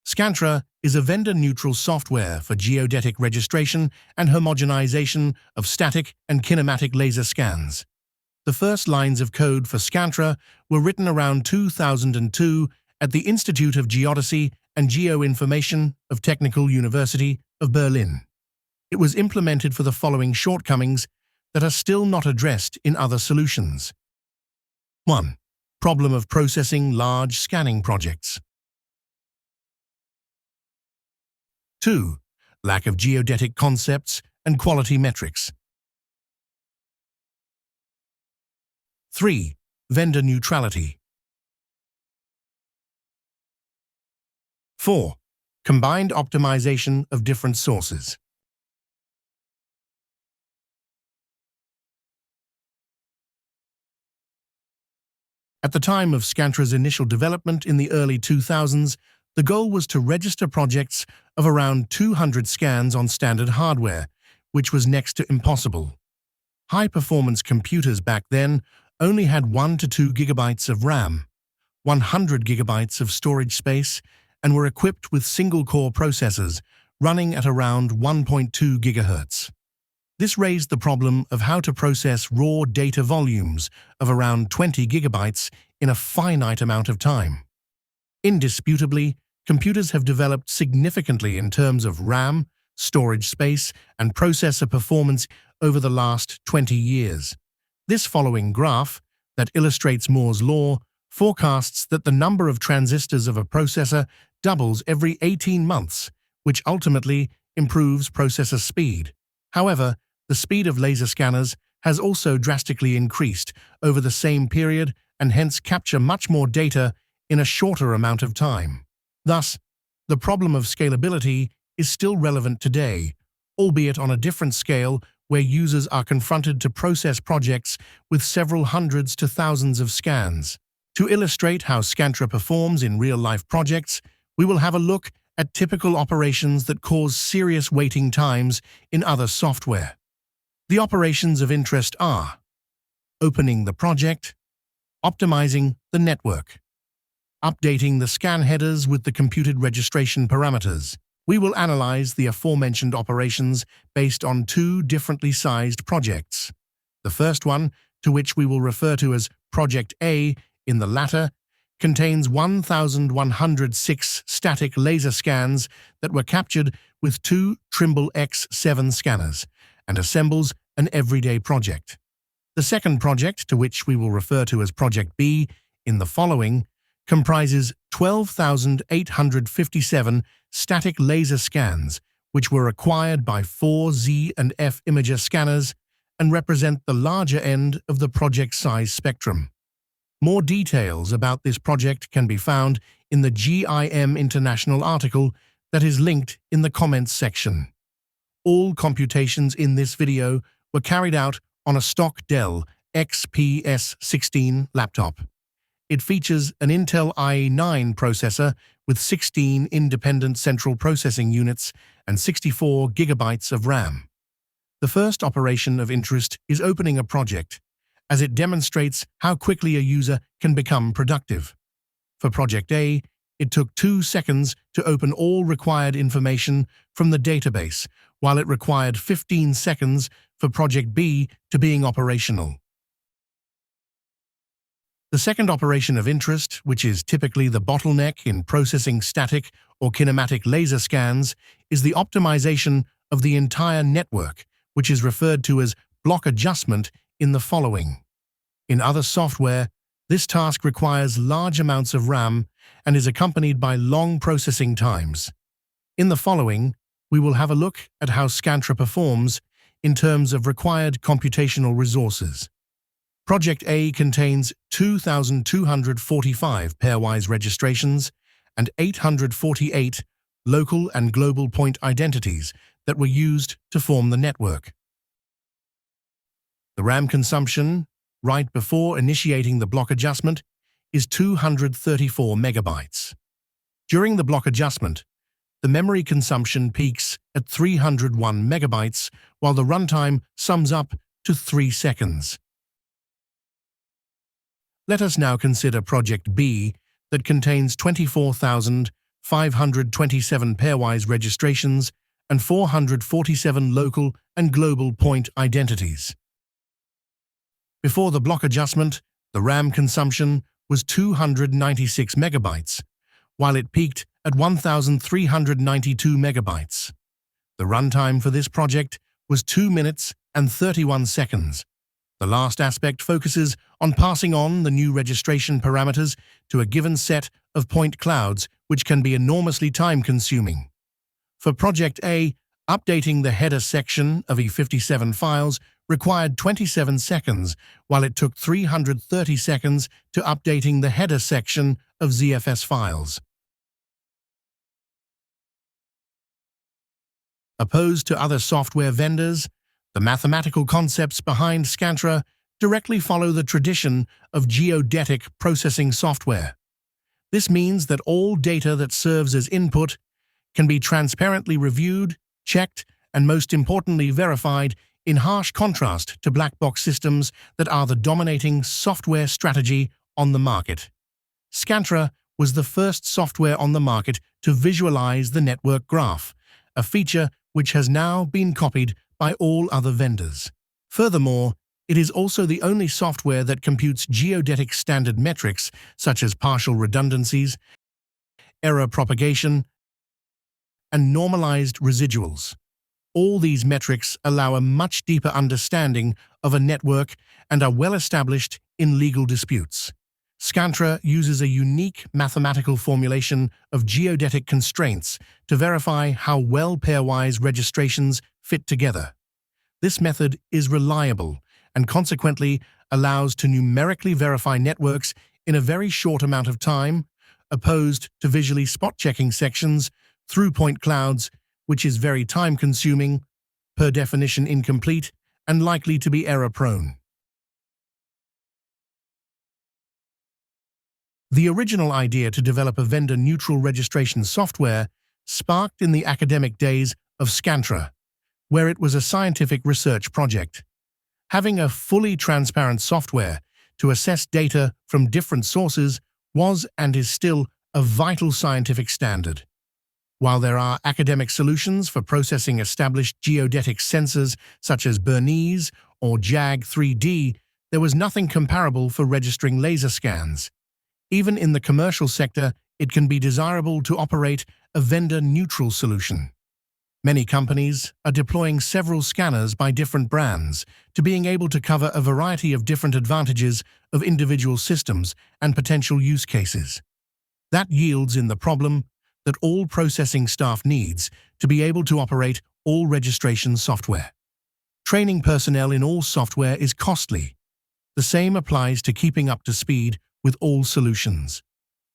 Scantra is a vendor-neutral software for geodetic registration and homogenization of static and kinematic laser scans. The first lines of code for Scantra were written around 2002 at the Institute of Geodesy and Geoinformation of Technical University of Berlin. It was implemented for the following shortcomings that are still not addressed in other solutions. 1. Problem of processing large scanning projects. 2. Lack of geodetic concepts and quality metrics. 3. Vendor neutrality. 4. Combined optimization of different sources. At the time of Scantra's initial development in the early 2000s, the goal was to register projects of around 200 scans on standard hardware, which was next to impossible. High-performance computers back then only had 1 to 2 gigabytes of RAM, 100 gigabytes of storage space, and were equipped with single-core processors running at around 1.2 gigahertz. This raised the problem of how to process raw data volumes of around 20 gigabytes in a finite amount of time. Indisputably, computers have developed significantly in terms of RAM, storage space, and processor performance over the last 20 years. This following graph, that illustrates Moore's law, forecasts that the number of transistors of a processor doubles every 18 months, which ultimately improves processor speed. However, the speed of laser scanners has also drastically increased over the same period and hence capture much more data in a shorter amount of time. Thus, the problem of scalability is still relevant today, albeit on a different scale where users are confronted to process projects with several hundreds to thousands of scans. To illustrate how Scantra performs in real-life projects, we will have a look at typical operations that cause serious waiting times in other software. The operations of interest are opening the project, optimizing the network, updating the scan headers with the computed registration parameters. We will analyze the aforementioned operations based on 2 differently sized projects. The first one, to which we will refer to as Project A in the latter, contains 1,106 static laser scans that were captured with 2 Trimble X7 scanners, and assembles an everyday project. The second project, to which we will refer to as Project B in the following, comprises 12,857 static laser scans, which were acquired by 4 Z and F imager scanners and represent the larger end of the project size spectrum. More details about this project can be found in the GIM International article that is linked in the comments section. All computations in this video were carried out on a stock Dell XPS 16 laptop. It features an Intel i9 processor with 16 independent central processing units and 64 gigabytes of RAM. The first operation of interest is opening a project, as it demonstrates how quickly a user can become productive. For Project A, it took 2 seconds to open all required information from the database, while it required 15 seconds for Project B to being operational. The second operation of interest, which is typically the bottleneck in processing static or kinematic laser scans, is the optimization of the entire network, which is referred to as block adjustment in the following. In other software, this task requires large amounts of RAM and is accompanied by long processing times. In the following, we will have a look at how Scantra performs in terms of required computational resources. Project A contains 2,245 pairwise registrations and 848 local and global point identities that were used to form the network. The RAM consumption, right before initiating the block adjustment, is 234 megabytes. During the block adjustment, the memory consumption peaks at 301 megabytes, while the runtime sums up to 3 seconds. Let us now consider Project B that contains 24,000 527 pairwise registrations, and 447 local and global point identities. Before the block adjustment, the RAM consumption was 296 megabytes, while it peaked at 1,392 megabytes. The runtime for this project was 2 minutes and 31 seconds. The last aspect focuses on passing on the new registration parameters to a given set of point clouds, which can be enormously time-consuming. For Project A, updating the header section of E57 files required 27 seconds, while it took 330 seconds to updating the header section of ZFS files. Opposed to other software vendors, the mathematical concepts behind Scantra directly follow the tradition of geodetic processing software. This means that all data that serves as input can be transparently reviewed, checked, and most importantly verified, in harsh contrast to black box systems that are the dominating software strategy on the market. Scantra was the first software on the market to visualize the network graph, a feature which has now been copied by all other vendors. Furthermore, it is also the only software that computes geodetic standard metrics such as partial redundancies, error propagation, and normalized residuals. All these metrics allow a much deeper understanding of a network and are well established in legal disputes. Scantra uses a unique mathematical formulation of geodetic constraints to verify how well pairwise registrations fit together. This method is reliable and consequently allows to numerically verify networks in a very short amount of time, opposed to visually spot-checking sections through point clouds, which is very time-consuming, per definition incomplete, and likely to be error-prone. The original idea to develop a vendor-neutral registration software sparked in the academic days of Scantra, where it was a scientific research project. Having a fully transparent software to assess data from different sources was and is still a vital scientific standard. While there are academic solutions for processing established geodetic sensors such as Bernese or JAG 3D, there was nothing comparable for registering laser scans. Even in the commercial sector, it can be desirable to operate a vendor-neutral solution. Many companies are deploying several scanners by different brands to being able to cover a variety of different advantages of individual systems and potential use cases. That yields in the problem that all processing staff needs to be able to operate all registration software. Training personnel in all software is costly. The same applies to keeping up to speed with all solutions.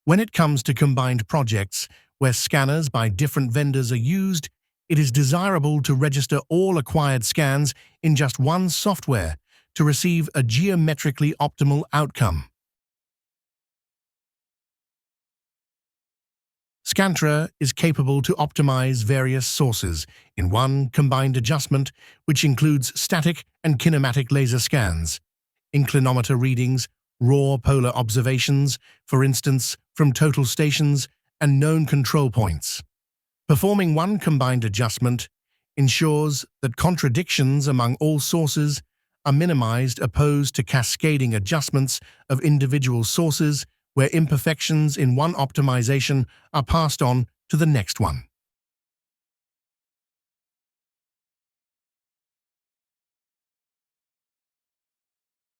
When it comes to combined projects where scanners by different vendors are used, it is desirable to register all acquired scans in just one software to receive a geometrically optimal outcome. Scantra is capable to optimize various sources in one combined adjustment, which includes static and kinematic laser scans, inclinometer readings, raw polar observations, for instance, from total stations and known control points. Performing one combined adjustment ensures that contradictions among all sources are minimized, opposed to cascading adjustments of individual sources where imperfections in one optimization are passed on to the next one.